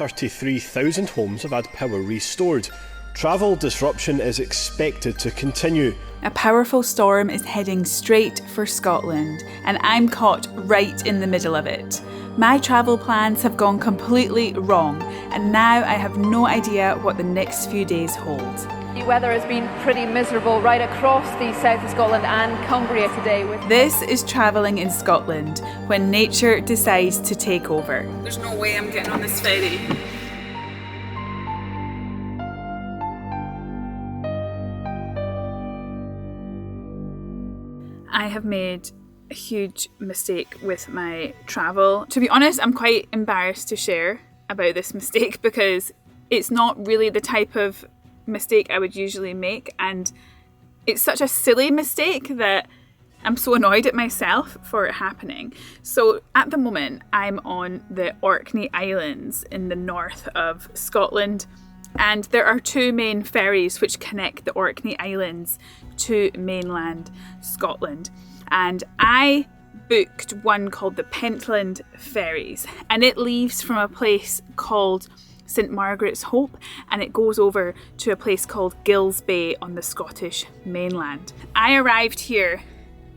33,000 homes have had power restored. Travel disruption is expected to continue. A powerful storm is heading straight for Scotland, and I'm caught right in the middle of it. My travel plans have gone completely wrong, and now I have no idea what the next few days hold. The weather has been pretty miserable right across the south of Scotland and Cumbria today. This is travelling in Scotland when nature decides to take over. There's no way I'm getting on this ferry. I have made a huge mistake with my travel. To be honest, I'm quite embarrassed to share about this mistake because it's not really the type of mistake I would usually make, and it's such a silly mistake that I'm so annoyed at myself for it happening. So at the moment I'm on the Orkney Islands in the north of Scotland, and there are two main ferries which connect the Orkney Islands to mainland Scotland, and I booked one called the Pentland Ferries, and it leaves from a place called St Margaret's Hope and it goes over to a place called Gills Bay on the Scottish mainland. I arrived here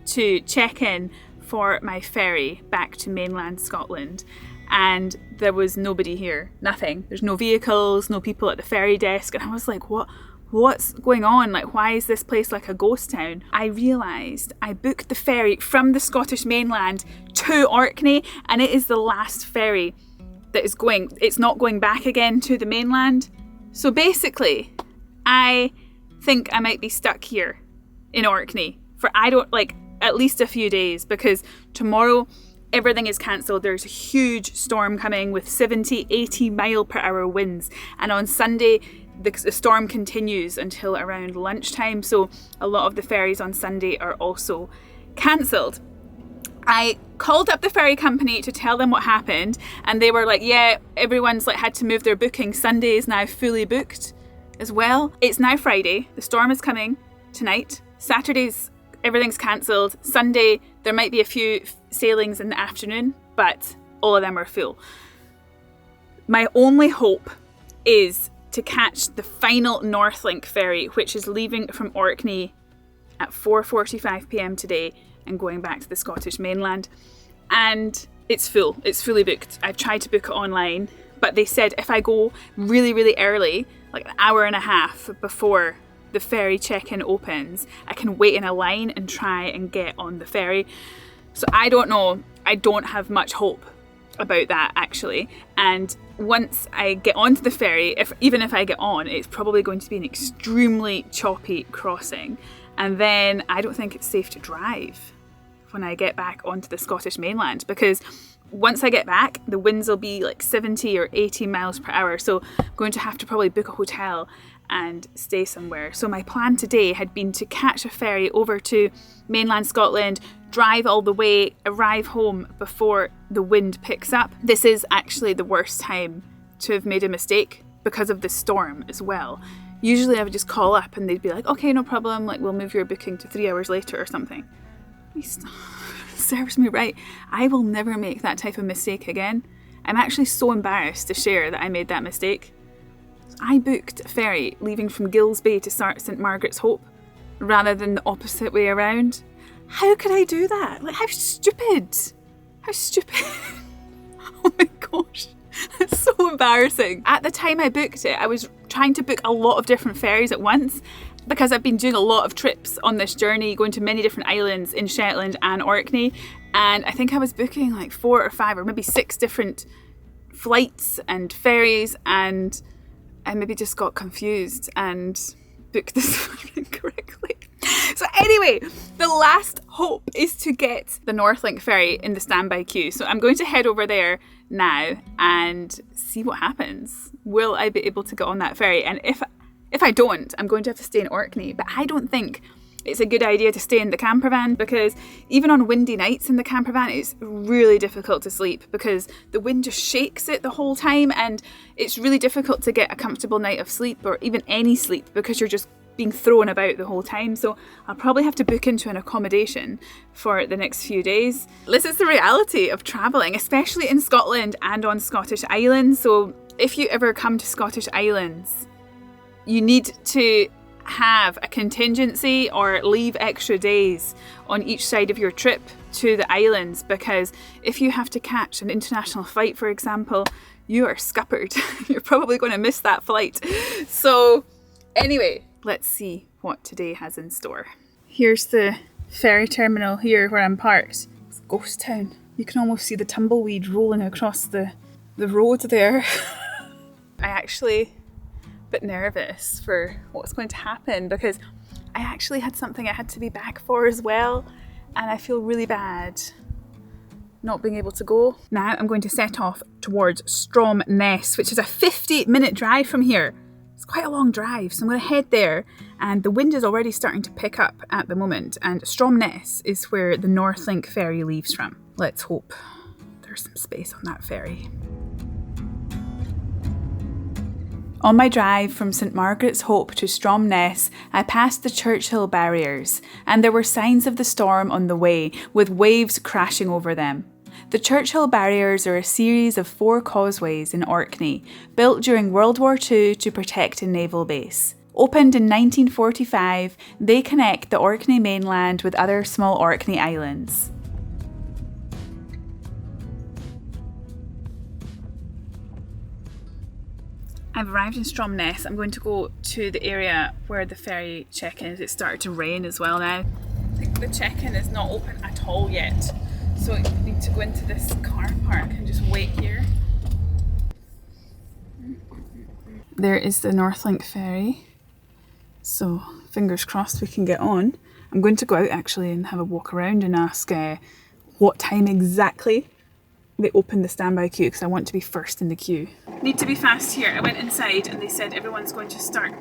to check in for my ferry back to mainland Scotland, and there was nobody here, nothing. There's no vehicles, no people at the ferry desk, and I was like, what's going on? Like, why is this place like a ghost town? I realised I booked the ferry from the Scottish mainland to Orkney, and it is the last ferry that is going, it's not going back again to the mainland. So basically, I think I might be stuck here in Orkney for at least a few days, because tomorrow everything is cancelled. There's a huge storm coming with 70, 80 mile per hour winds, and on Sunday the storm continues until around lunchtime, so a lot of the ferries on Sunday are also cancelled. I called up the ferry company to tell them what happened, and they were like, yeah, everyone's had to move their booking. Sunday is now fully booked as well. It's now Friday. The storm is coming tonight. Saturday's everything's cancelled. Sunday there might be a few sailings in the afternoon, but all of them are full. My only hope is to catch the final NorthLink Ferry, which is leaving from Orkney at 4:45 p.m. today and going back to the Scottish mainland, and it's full. It's fully booked. I've tried to book it online, but they said if I go really, really early, like an hour and a half before the ferry check-in opens, I can wait in a line and try and get on the ferry. So I don't know. I don't have much hope about that actually. And once I get onto the ferry, even if I get on, it's probably going to be an extremely choppy crossing. And then I don't think it's safe to drive when I get back onto the Scottish mainland, because once I get back, the winds will be 70 or 80 miles per hour. So I'm going to have to probably book a hotel and stay somewhere. So my plan today had been to catch a ferry over to mainland Scotland, drive all the way, arrive home before the wind picks up. This is actually the worst time to have made a mistake because of the storm as well. Usually I would just call up and they'd be like, okay, no problem, we'll move your booking to 3 hours later or something. Serves me right. I will never make that type of mistake again. I'm actually so embarrassed to share that I made that mistake. I booked a ferry leaving from Gills Bay to St Margaret's Hope rather than the opposite way around. How could I do that? How stupid. How stupid. Oh my gosh. It's so embarrassing. At the time I booked it, I was trying to book a lot of different ferries at once because I've been doing a lot of trips on this journey, going to many different islands in Shetland and Orkney, and I think I was booking 4 or 5 or maybe 6 different flights and ferries, and I maybe just got confused and booked this one incorrectly. So anyway, the last hope is to get the NorthLink Ferry in the standby queue. So I'm going to head over there now and see what happens. Will I be able to get on that ferry? And if I don't, I'm going to have to stay in Orkney. But I don't think it's a good idea to stay in the campervan, because even on windy nights in the campervan, it's really difficult to sleep because the wind just shakes it the whole time, and it's really difficult to get a comfortable night of sleep or even any sleep because you're just being thrown about the whole time. So I'll probably have to book into an accommodation for the next few days. This is the reality of travelling, especially in Scotland and on Scottish islands. So if you ever come to Scottish Islands, you need to have a contingency or leave extra days on each side of your trip to the islands, because if you have to catch an international flight, for example, you are scuppered. You're probably going to miss that flight. So anyway, let's see what today has in store. Here's the ferry terminal here where I'm parked. It's a ghost town. You can almost see the tumbleweed rolling across the road there. I actually bit nervous for what's going to happen, because I actually had something I had to be back for as well, and I feel really bad not being able to go. Now I'm going to set off towards Stromness, which is a 50-minute drive from here. It's quite a long drive, so I'm going to head there, and the wind is already starting to pick up at the moment, and Stromness is where the NorthLink Ferry leaves from. Let's hope there's some space on that ferry. On my drive from St Margaret's Hope to Stromness, I passed the Churchill Barriers, and there were signs of the storm on the way, with waves crashing over them. The Churchill Barriers are a series of 4 causeways in Orkney, built during World War II to protect a naval base. Opened in 1945, they connect the Orkney mainland with other small Orkney Islands. I've arrived in Stromness. I'm going to go to the area where the ferry check-in is. It started to rain as well now. I think the check-in is not open at all yet. So I need to go into this car park and just wait here. There is the NorthLink Ferry. So fingers crossed we can get on. I'm going to go out actually and have a walk around and ask what time exactly they opened the standby queue, because I want to be first in the queue. Need to be fast here. I went inside and they said everyone's going to start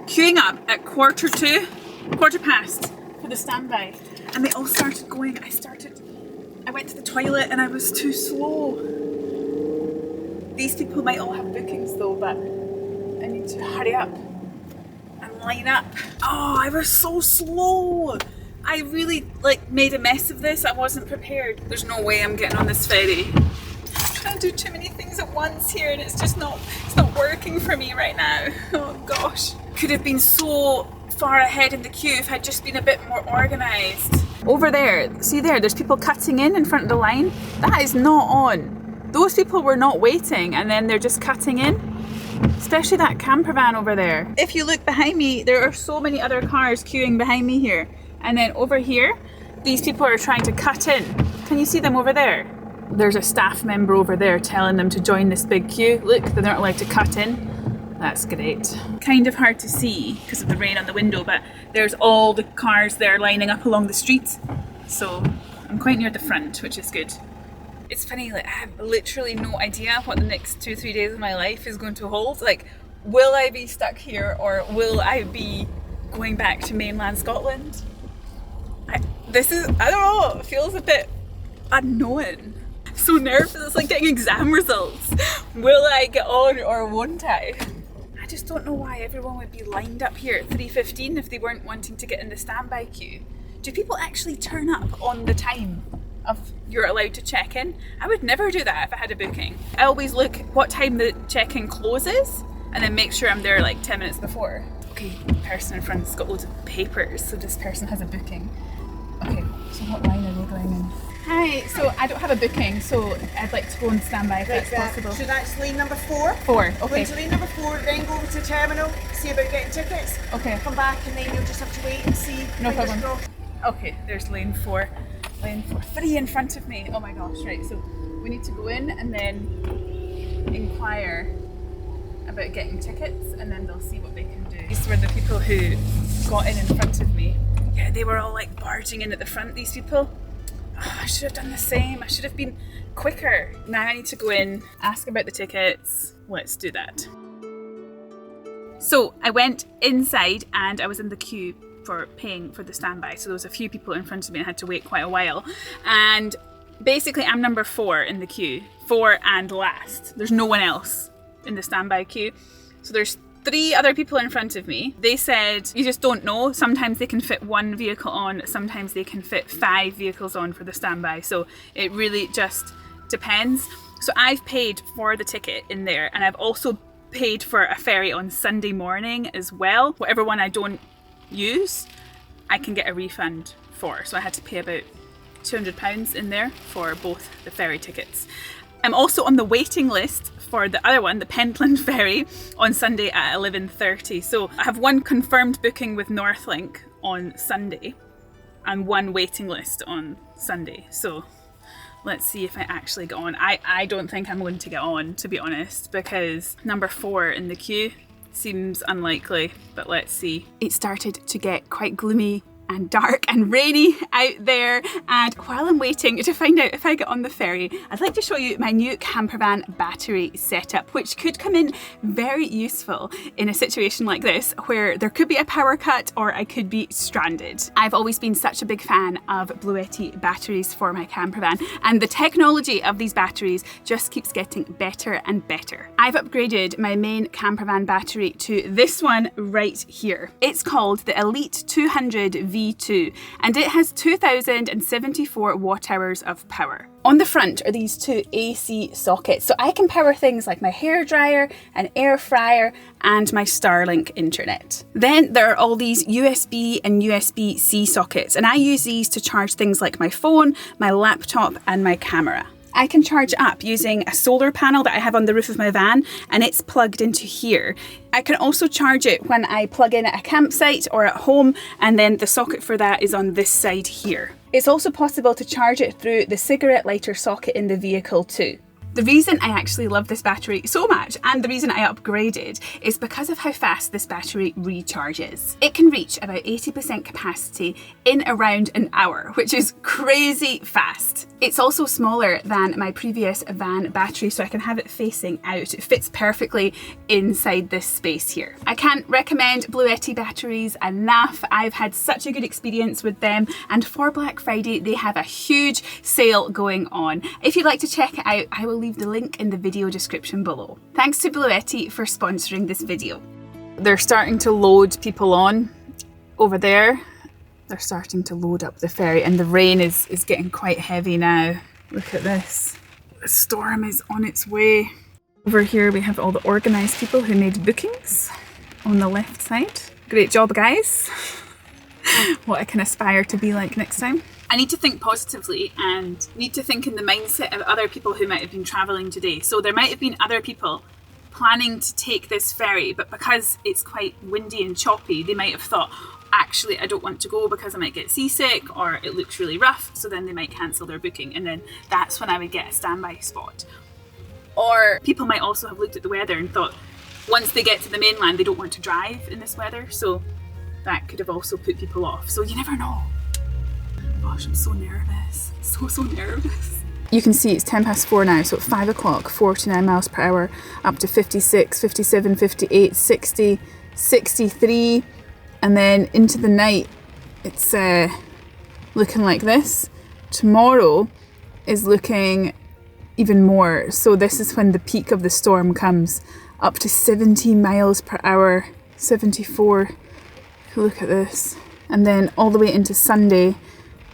queuing up at 1:45 for the standby. And they all started going. I went to the toilet and I was too slow. These people might all have bookings though, but I need to hurry up and line up. Oh, I was so slow. I really made a mess of this. I wasn't prepared. There's no way I'm getting on this ferry. I'm trying to do too many things at once here, and it's not working for me right now. Oh gosh. Could have been so far ahead in the queue if I'd just been a bit more organised. Over there, see there's people cutting in front of the line. That is not on. Those people were not waiting and then they're just cutting in. Especially that campervan over there. If you look behind me, there are so many other cars queuing behind me here. And then over here, these people are trying to cut in. Can you see them over there? There's a staff member over there telling them to join this big queue. Look, they're not allowed to cut in. That's great. Kind of hard to see because of the rain on the window, but there's all the cars there lining up along the street. So I'm quite near the front, which is good. It's funny, I have literally no idea what the next 2-3 days of my life is going to hold. Will I be stuck here or will I be going back to mainland Scotland? I don't know, it feels a bit unknown. I'm so nervous, it's like getting exam results. Will I get on or won't I? I just don't know why everyone would be lined up here at 3:15 if they weren't wanting to get in the standby queue. Do people actually turn up on the time of you're allowed to check in? I would never do that if I had a booking. I always look what time the check-in closes and then make sure I'm there 10 minutes before. Okay, the person in front has got loads of papers, so this person has a booking. Okay, so what line are they going in? Hi, so I don't have a booking, so I'd like to go on standby if that's possible. So that's lane number 4? 4, okay. Go into lane number 4, then go to the terminal, see about getting tickets. Okay. Come back and then you'll just have to wait and see. No problem. Okay, there's lane 4. Lane 4. 3 in front of me. Oh my gosh, right, so we need to go in and then inquire about getting tickets and then they'll see what they can do. These were the people who got in front of me. Yeah, they were all barging in at the front, these people. Oh, I should have done the same. I should have been quicker. Now I need to go in, ask about the tickets. Let's do that. So I went inside and I was in the queue for paying for the standby. So there was a few people in front of me and I had to wait quite a while. And basically I'm number 4 in the queue. 4 and last. There's no one else in the standby queue. So there's 3 other people in front of me. They said, you just don't know. Sometimes they can fit 1 vehicle on, sometimes they can fit 5 vehicles on for the standby. So it really just depends. So I've paid for the ticket in there, and I've also paid for a ferry on Sunday morning as well. Whatever one I don't use, I can get a refund for. So I had to pay about £200 in there for both the ferry tickets. I'm also on the waiting list for the other one, the Pentland Ferry, on Sunday at 11:30. So I have one confirmed booking with NorthLink on Sunday and one waiting list on Sunday. So let's see if I actually get on. I don't think I'm going to get on, to be honest, because number 4 in the queue seems unlikely, but let's see. It started to get quite gloomy and dark and rainy out there, and while I'm waiting to find out if I get on the ferry, I'd like to show you my new campervan battery setup, which could come in very useful in a situation like this where there could be a power cut or I could be stranded. I've always been such a big fan of Bluetti batteries for my campervan, and the technology of these batteries just keeps getting better and better. I've upgraded my main campervan battery to this one right here. It's called the Elite 200 V2, and it has 2074 watt hours of power. On the front are these 2 AC sockets, so I can power things like my hairdryer, an air fryer, and my Starlink internet. Then there are all these USB and USB-C sockets, and I use these to charge things like my phone, my laptop, and my camera. I can charge up using a solar panel that I have on the roof of my van, and it's plugged into here. I can also charge it when I plug in at a campsite or at home, and then the socket for that is on this side here. It's also possible to charge it through the cigarette lighter socket in the vehicle too. The reason I actually love this battery so much, and the reason I upgraded, is because of how fast this battery recharges. It can reach about 80% capacity in around an hour, which is crazy fast. It's also smaller than my previous van battery, so I can have it facing out. It fits perfectly inside this space here. I can't recommend Bluetti batteries enough. I've had such a good experience with them, and for Black Friday they have a huge sale going on. If you'd like to check it out, I will leave the link in the video description below. Thanks to Bluetti for sponsoring this video. They're starting to load people on over there. They're starting to load up the ferry, and the rain is getting quite heavy now. Look at this. The storm is on its way. Over here we have all the organised people who made bookings on the left side. Great job, guys. What I can aspire to be like next time. I need to think positively and need to think in the mindset of other people who might have been travelling today. So there might have been other people planning to take this ferry, but because it's quite windy and choppy, they might have thought, actually I don't want to go because I might get seasick or it looks really rough, so then they might cancel their booking, and then that's when I would get a standby spot. Or people might also have looked at the weather and thought once they get to the mainland they don't want to drive in this weather, so that could have also put people off. So you never know. Gosh, I'm so nervous. So nervous. You can see it's 4:10 now, so at 5 o'clock, 49 miles per hour, up to 56, 57, 58, 60, 63, and then into the night it's looking like this. Tomorrow is looking even more, so this is when the peak of the storm comes, up to 70 miles per hour, 74. Look at this. And then all the way into Sunday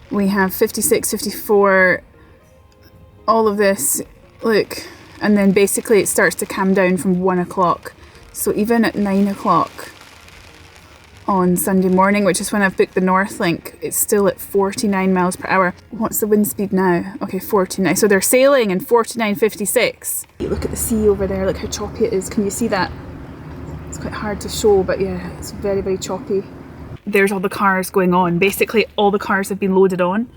we have 56, 54, all of this, look, and then basically it starts to calm down from 1 o'clock. So even at 9 o'clock on Sunday morning, which is when I've booked the NorthLink, it's still at 49 miles per hour. What's the wind speed now? Okay, 49. So they're sailing in 49.56. Look at the sea over there, look how choppy it is. Can you see that? It's quite hard to show, but yeah, it's very, very choppy. There's all the cars going on. Basically all the cars have been loaded on.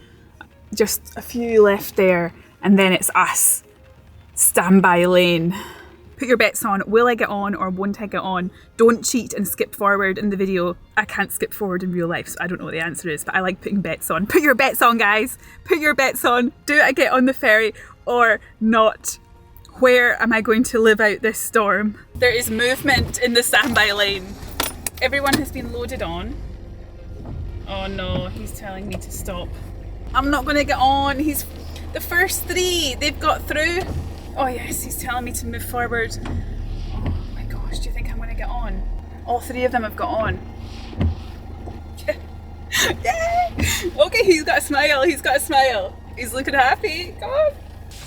Just a few left there, and then it's us. Standby lane. Put your bets on. Will I get on or won't I get on? Don't cheat and skip forward in the video. I can't skip forward in real life, so I don't know what the answer is, but I like putting bets on. Put your bets on, guys. Put your bets on. Do I get on the ferry or not? Where am I going to live out this storm? There is movement in the standby lane. Everyone has been loaded on. Oh no, he's telling me to stop. I'm not going to get on. He's the first 3. They've got through. Oh yes, he's telling me to move forward. Oh my gosh, do you think I'm going to get on? All 3 of them have got on. Yay! Okay, he's got a smile. He's got a smile. He's looking happy. Come on.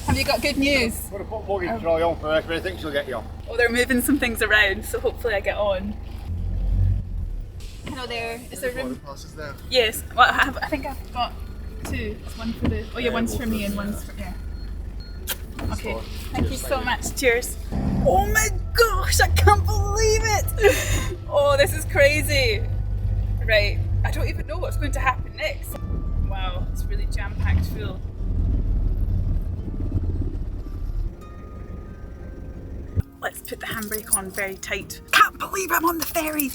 Have you got good news? We're going to put mortgage trolley on first, but I think she'll get you on. Oh, they're moving some things around, so hopefully I get on. Hello there. Is there room? Passes there. Yes. Well, I think I've got two. It's one for the. Oh yeah, one's for me and one's for yeah. Okay. Thank you so much. Cheers. Oh my gosh! I can't believe it. Oh, this is crazy. Right. I don't even know what's going to happen next. Wow, it's really jam-packed full. Let's put the handbrake on very tight. Can't believe I'm on the ferry.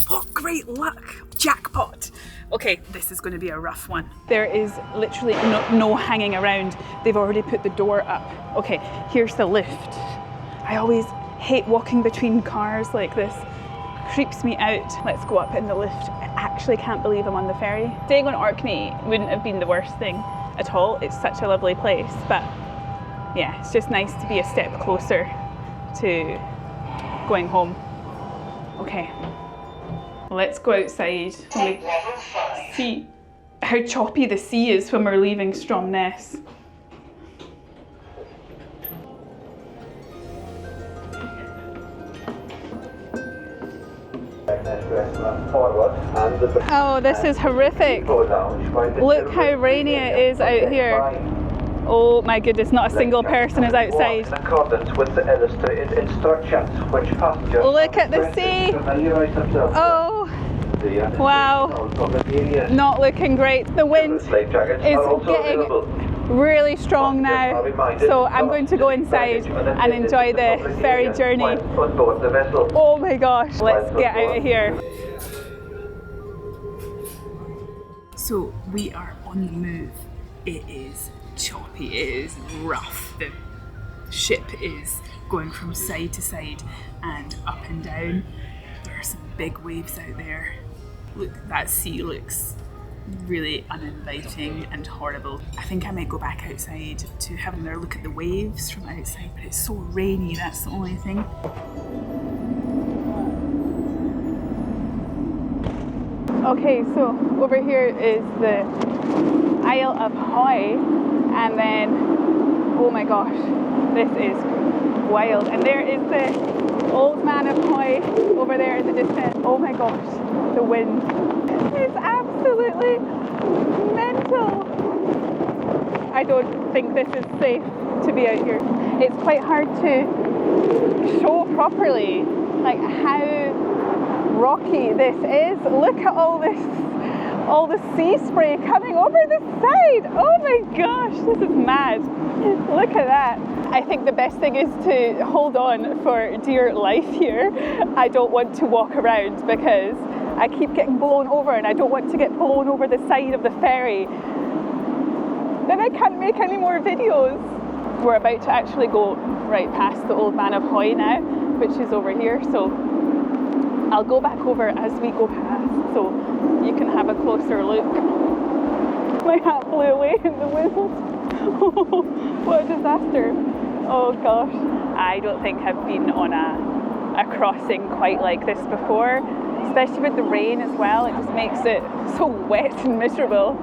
What great luck. Jackpot. Okay, this is going to be a rough one. There is literally no hanging around. They've already put the door up. Okay, here's the lift. I always hate walking between cars like this. Creeps me out. Let's go up in the lift. I actually can't believe I'm on the ferry. Staying on Orkney wouldn't have been the worst thing at all. It's such a lovely place, but yeah, it's just nice to be a step closer to going home. Okay, let's go outside and see how choppy the sea is when we're leaving Stromness. Oh, this is horrific. Look how rainy it is out here. Oh my goodness, not a single person is outside. In accordance with the illustrated instructions which passengers. Look at the sea. Oh, wow. Not looking great. The wind is getting really strong now. So I'm going to go inside and enjoy the ferry journey. Oh my gosh, let's get out of here. So we are on the move. It is choppy, it is rough. The ship is going from side to side and up and down. There are some big waves out there. Look, that sea looks really uninviting and horrible. I think I might go back outside to have another look at the waves from outside, but it's so rainy, that's the only thing. Okay, so over here is the Isle of Hoy, and then, oh my gosh, this is wild. And there is the Old Man of Hoy over there in the distance. Oh my gosh, the wind is absolutely mental. I don't think this is safe to be out here. It's quite hard to show properly like how rocky this is. Look at all the sea spray coming over the side. Oh my gosh, this is mad. Look at that. I think the best thing is to hold on for dear life here. I don't want to walk around because I keep getting blown over and I don't want to get blown over the side of the ferry. Then I can't make any more videos. We're about to actually go right past the Old Man of Hoy now, which is over here. So I'll go back over as we go past so you can have a closer look. My hat blew away in the wind. What a disaster. Oh gosh. I don't think I've been on a crossing quite like this before, especially with the rain as well. It just makes it so wet and miserable.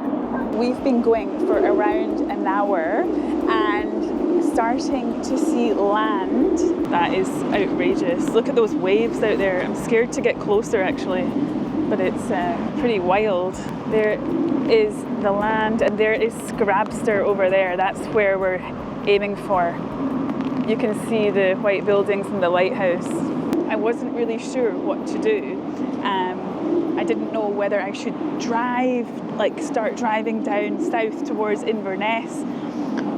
We've been going for around an hour and starting to see land. That is outrageous. Look at those waves out there. I'm scared to get closer actually, but it's pretty wild. There is the land and there is Scrabster over there. That's where we're aiming for. You can see the white buildings and the lighthouse. I wasn't really sure what to do. I didn't know whether I should drive, like start driving down south towards Inverness,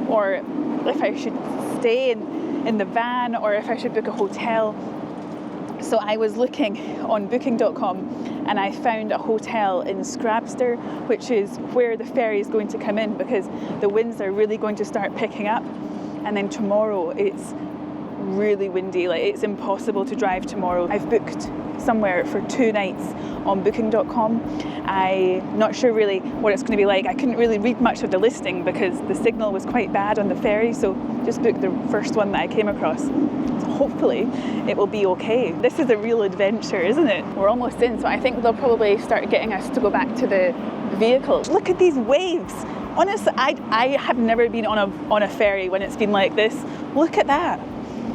or if I should stay in the van, or if I should book a hotel. So I was looking on booking.com and I found a hotel in Scrabster, which is where the ferry is going to come in because the winds are really going to start picking up. And then tomorrow it's really windy, like it's impossible to drive tomorrow. I've booked somewhere for 2 nights on booking.com. I'm not sure really what it's going to be like. I couldn't really read much of the listing because the signal was quite bad on the ferry, so just booked the first one that I came across. So hopefully it will be okay. This is a real adventure, isn't it? We're almost in, so I think they'll probably start getting us to go back to the vehicle. Look at these waves. Honestly, I have never been on a ferry when it's been like this. Look at that.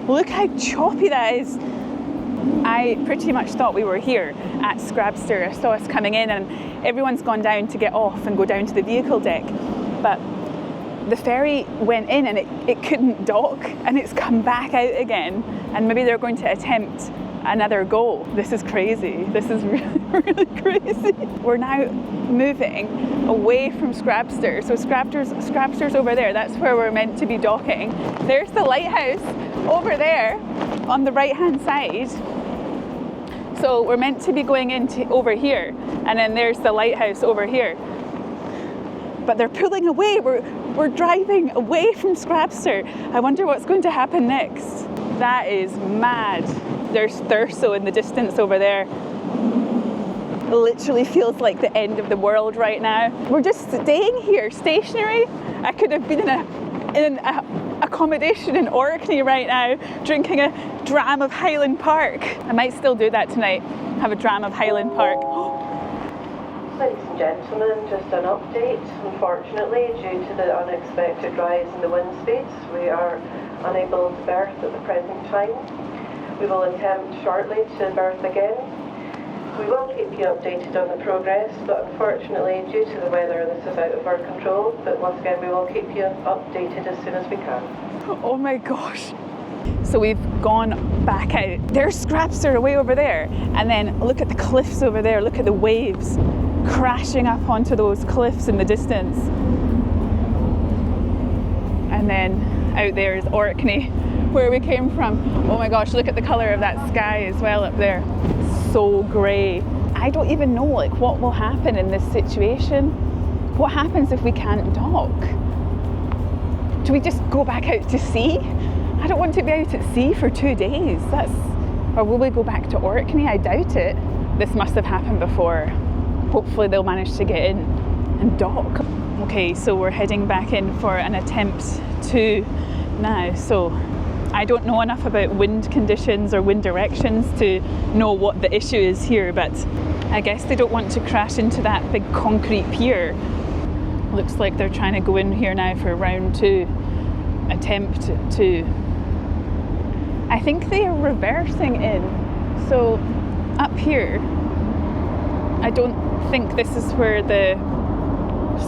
Look how choppy that is. I pretty much thought we were here at Scrabster. I saw us coming in and everyone's gone down to get off and go down to the vehicle deck. But the ferry went in and it couldn't dock, and it's come back out again. And maybe they're going to attempt another go. This is crazy. This is really, really crazy. We're now moving away from Scrabster. So Scrabster's over there. That's where we're meant to be docking. There's the lighthouse over there on the right-hand side. So we're meant to be going into over here, and then there's the lighthouse over here. But they're pulling away. We're driving away from Scrabster. I wonder what's going to happen next. That is mad. There's Thurso in the distance over there. It literally feels like the end of the world right now. We're just staying here, stationary. I could have been in an accommodation in Orkney right now, drinking a dram of Highland Park. I might still do that tonight, have a dram of Highland Park. Ladies and gentlemen, just an update. Unfortunately, due to the unexpected rise in the wind speeds, we are unable to berth at the present time. We will attempt shortly to berth again. We will keep you updated on the progress, but unfortunately, due to the weather, this is out of our control. But once again, we will keep you updated as soon as we can. Oh my gosh. So we've gone back out. There's Scrabster way over there. And then look at the cliffs over there. Look at the waves crashing up onto those cliffs in the distance. And then out there is Orkney, where we came from. Oh my gosh, look at the colour of that sky as well up there. So grey. I don't even know what will happen in this situation. What happens if we can't dock? Do we just go back out to sea? I don't want to be out at sea for 2 days. Or will we go back to Orkney? I doubt it. This must have happened before. Hopefully they'll manage to get in and dock. Okay, so we're heading back in for an attempt to now. So I don't know enough about wind conditions or wind directions to know what the issue is here, but I guess they don't want to crash into that big concrete pier. Looks like they're trying to go in here now for round 2. Attempt to. I think they are reversing in. So up here, I don't think this is where the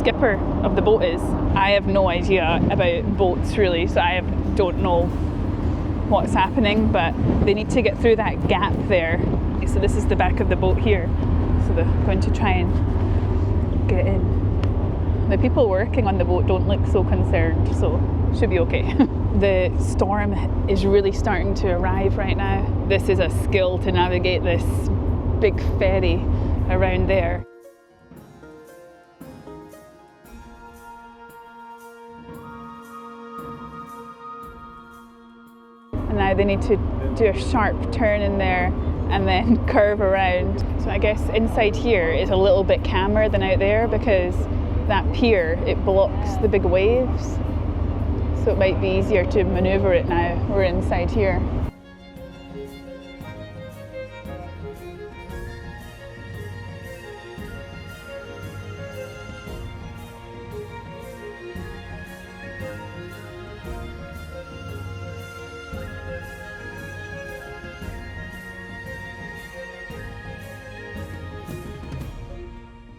skipper of the boat is. I have no idea about boats really, so I don't know what's happening, but they need to get through that gap there. So this is the back of the boat here. So they're going to try and get in. The people working on the boat don't look so concerned, so should be okay. The storm is really starting to arrive right now. This is a skill to navigate this big ferry around there. And now they need to do a sharp turn in there and then curve around. So I guess inside here is a little bit calmer than out there because that pier, it blocks the big waves. So it might be easier to manoeuvre it now. We're inside here.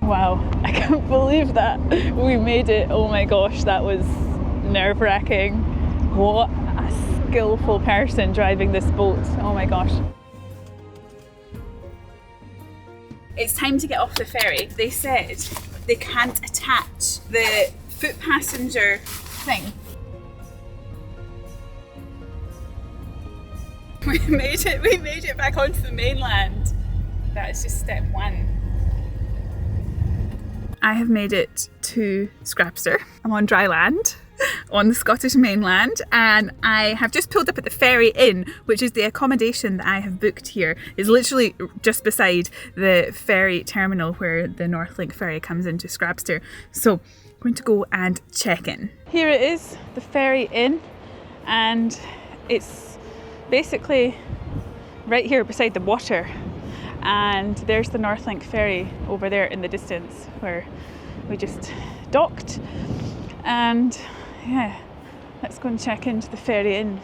Wow, I can't believe that we made it. Oh my gosh, that was nerve-wracking. What a skillful person driving this boat. Oh my gosh. It's time to get off the ferry. They said they can't attach the foot passenger thing. We made it back onto the mainland. That is just step 1. I have made it to Scrabster. I'm on dry land on the Scottish mainland, and I have just pulled up at the Ferry Inn, which is the accommodation that I have booked here. It's literally just beside the ferry terminal where the NorthLink Ferry comes into Scrabster. So I'm going to go and check in. Here it is, the Ferry Inn, and it's basically right here beside the water. And there's the NorthLink Ferry over there in the distance where we just docked, and yeah, let's go and check into the Ferry Inn,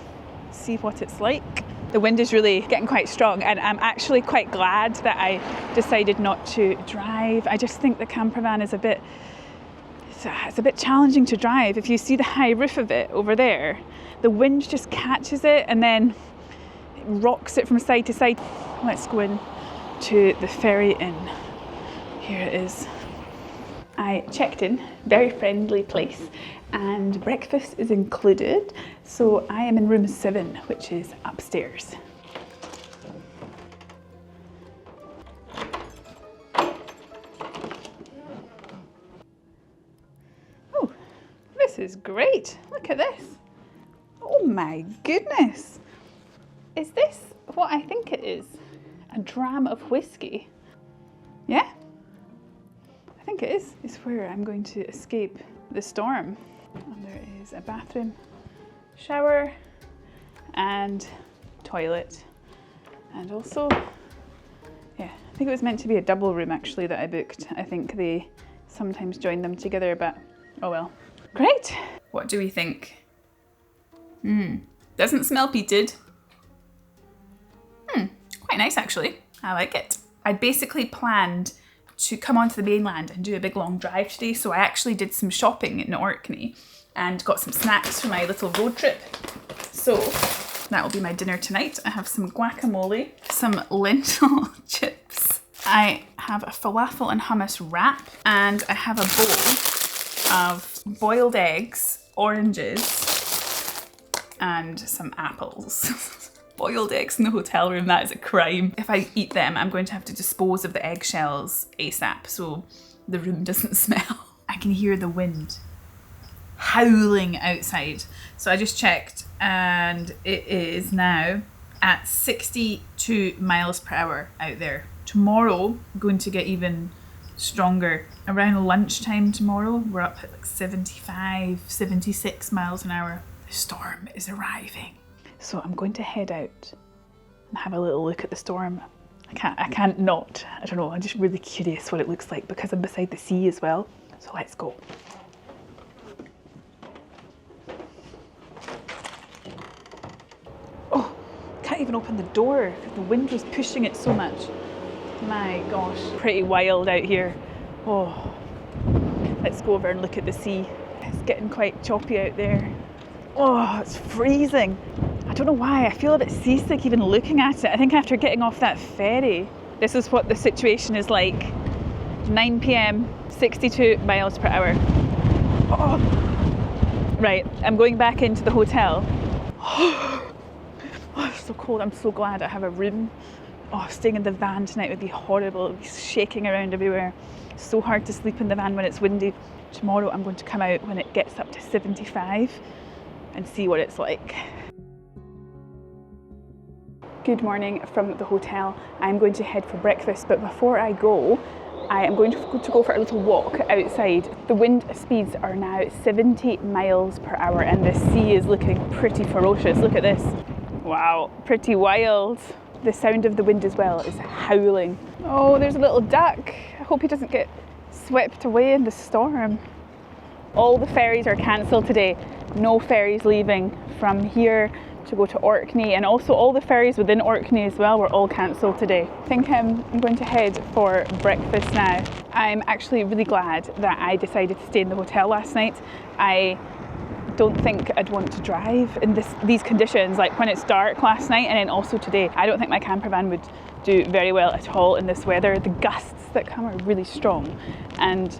see what it's like. The wind is really getting quite strong, and I'm actually quite glad that I decided not to drive. I just think the campervan is it's a bit challenging to drive. If you see the high roof of it over there, the wind just catches it and then it rocks it from side to side. Let's go in to the Ferry Inn. Here it is. I checked in, very friendly place, and breakfast is included. So I am in room 7, which is upstairs. Oh, this is great. Look at this. Oh my goodness. Is this what I think it is? A dram of whiskey? Yeah? I think it is. It's where I'm going to escape the storm. And there is a bathroom, shower, and toilet. And also, yeah, I think it was meant to be a double room actually that I booked. I think they sometimes join them together, but oh well. Great. What do we think? Doesn't smell peated. Quite nice actually. I like it. I'd basically planned to come onto the mainland and do a big long drive today, so I actually did some shopping in Orkney and got some snacks for my little road trip. So that will be my dinner tonight. I have some guacamole, some lentil chips. I have a falafel and hummus wrap, and I have a bowl of boiled eggs, oranges, and some apples. Boiled eggs in the hotel room, that is a crime. If I eat them, I'm going to have to dispose of the eggshells ASAP so the room doesn't smell. I can hear the wind howling outside. So I just checked and it is now at 62 miles per hour out there. Tomorrow, going to get even stronger. Around lunchtime tomorrow, we're up at like 75, 76 miles an hour. The storm is arriving. So I'm going to head out and have a little look at the storm. I can't not. I don't know, I'm just really curious what it looks like because I'm beside the sea as well. So let's go. Oh, can't even open the door because the wind was pushing it so much. My gosh, pretty wild out here. Oh, let's go over and look at the sea. It's getting quite choppy out there. Oh, it's freezing. I don't know why, I feel a bit seasick even looking at it. I think after getting off that ferry, this is what the situation is like. 9 p.m, 62 miles per hour. Oh. Right, I'm going back into the hotel. Oh, it's so cold. I'm so glad I have a room. Oh, staying in the van tonight would be horrible. It would be shaking around everywhere. It's so hard to sleep in the van when it's windy. Tomorrow I'm going to come out when it gets up to 75 and see what it's like. Good morning from the hotel. I'm going to head for breakfast, but before I go, I am going to go for a little walk outside. The wind speeds are now 70 miles per hour and the sea is looking pretty ferocious. Look at this. Wow, pretty wild. The sound of the wind as well is howling. Oh, there's a little duck. I hope he doesn't get swept away in the storm. All the ferries are cancelled today. No ferries leaving from here to go to Orkney, and also all the ferries within Orkney as well were all cancelled today. I think I'm going to head for breakfast now. I'm actually really glad that I decided to stay in the hotel last night. I don't think I'd want to drive in these conditions, like when it's dark last night and then also today. I don't think my campervan would do very well at all in this weather. The gusts that come are really strong and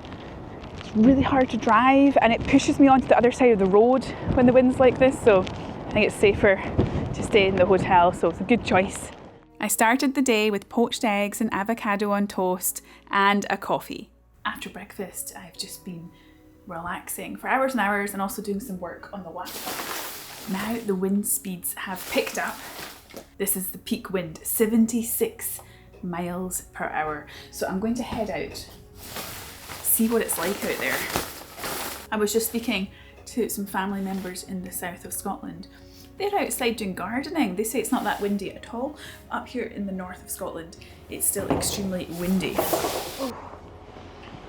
it's really hard to drive, and it pushes me onto the other side of the road when the wind's like this, so I think it's safer to stay in the hotel, so it's a good choice. I started the day with poached eggs and avocado on toast and a coffee. After breakfast, I've just been relaxing for hours and hours and also doing some work on the laptop. Now the wind speeds have picked up. This is the peak wind, 76 miles per hour. So I'm going to head out, see what it's like out there. I was just speaking to some family members in the south of Scotland. They're outside doing gardening. They say it's not that windy at all. Up here in the north of Scotland, it's still extremely windy. Oh.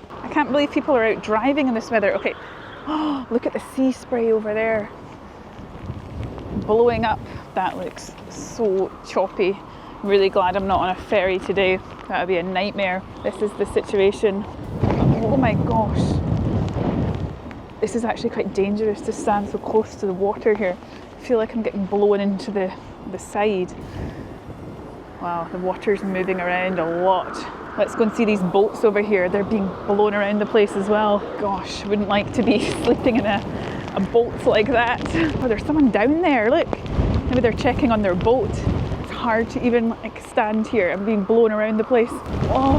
I can't believe people are out driving in this weather. Okay, oh, look at the sea spray over there. Blowing up. That looks so choppy. Really glad I'm not on a ferry today. That would be a nightmare. This is the situation. Oh my gosh. This is actually quite dangerous to stand so close to the water here. I feel like I'm getting blown into the side. Wow, the water's moving around a lot. Let's go and see these boats over here. They're being blown around the place as well. Gosh, wouldn't like to be sleeping in a boat like that. Oh, there's someone down there, look. Maybe they're checking on their boat. It's hard to even like stand here. I'm being blown around the place. Oh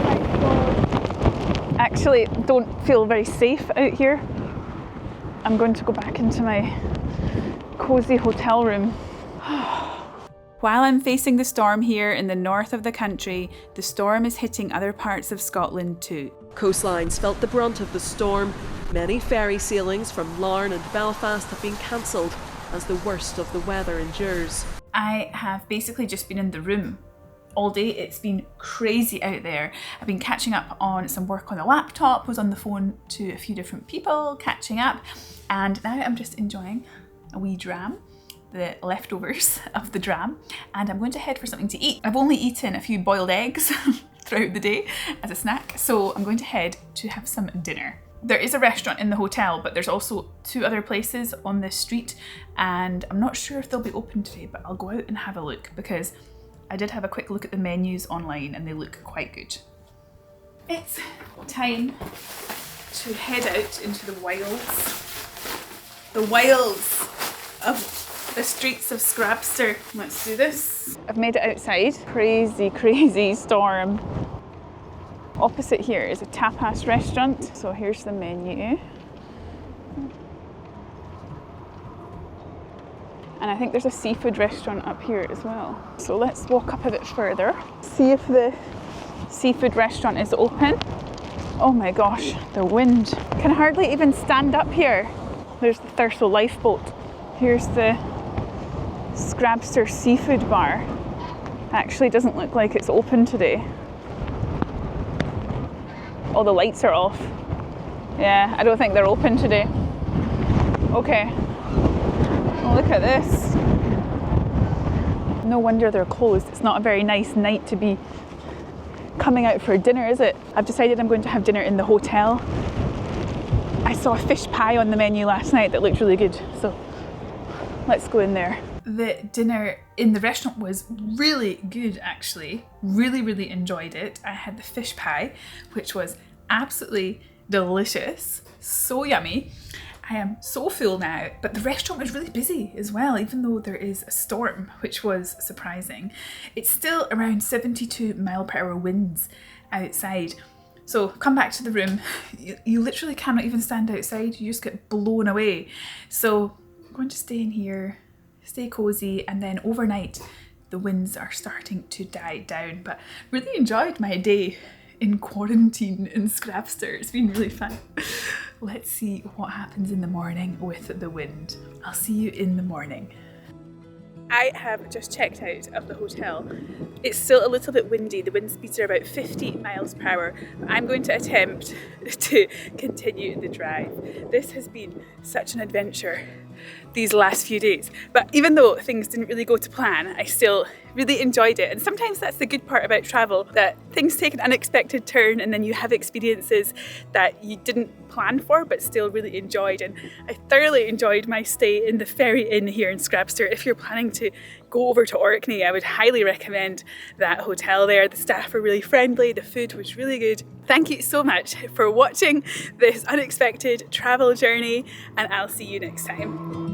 my God. Actually, don't feel very safe out here. I'm going to go back into my cozy hotel room. While I'm facing the storm here in the north of the country, the storm is hitting other parts of Scotland too. Coastlines felt the brunt of the storm. Many ferry sailings from Larne and Belfast have been cancelled as the worst of the weather endures. I have basically just been in the room all day. It's been crazy out there. I've been catching up on some work on the laptop, was on the phone to a few different people, catching up, and now I'm just enjoying a wee dram, the leftovers of the dram, and I'm going to head for something to eat. I've only eaten a few boiled eggs throughout the day as a snack, so I'm going to head to have some dinner. There is a restaurant in the hotel, but there's also 2 other places on this street, and I'm not sure if they'll be open today, but I'll go out and have a look because I did have a quick look at the menus online and they look quite good. It's time to head out into the wilds. The wilds of the streets of Scrabster. Let's do this. I've made it outside. Crazy, crazy storm. Opposite here is a tapas restaurant. So here's the menu. And I think there's a seafood restaurant up here as well. So let's walk up a bit further, see if the seafood restaurant is open. Oh my gosh, the wind. Can hardly even stand up here. There's the Thurso lifeboat. Here's the Scrabster seafood bar. Actually doesn't look like it's open today. All the lights are off. Yeah, I don't think they're open today. Okay. Oh, look at this. No wonder they're closed. It's not a very nice night to be coming out for dinner, is it? I've decided I'm going to have dinner in the hotel. I saw a fish pie on the menu last night that looked really good, so let's go in there. The dinner in the restaurant was really good, actually. Really enjoyed it. I had the fish pie, which was absolutely delicious. So yummy. I am so full now, but the restaurant was really busy as well, even though there is a storm, which was surprising. It's still around 72 mile/hour winds outside. So come back to the room. You literally cannot even stand outside. You just get blown away. So I'm going to stay in here, stay cozy, and then overnight the winds are starting to die down. But really enjoyed my day in quarantine in Scrabster. It's been really fun. Let's see what happens in the morning with the wind. I'll see you in the morning. I have just checked out of the hotel. It's still a little bit windy. The wind speeds are about 50 miles per hour. But I'm going to attempt to continue the drive. This has been such an adventure these last few days. But even though things didn't really go to plan, I still really enjoyed it. And sometimes that's the good part about travel, that things take an unexpected turn and then you have experiences that you didn't plan for but still really enjoyed. And I thoroughly enjoyed my stay in the Ferry Inn here in Scrabster. If you're planning to go over to Orkney, I would highly recommend that hotel there. The staff were really friendly, the food was really good. Thank you so much for watching this unexpected travel journey, and I'll see you next time.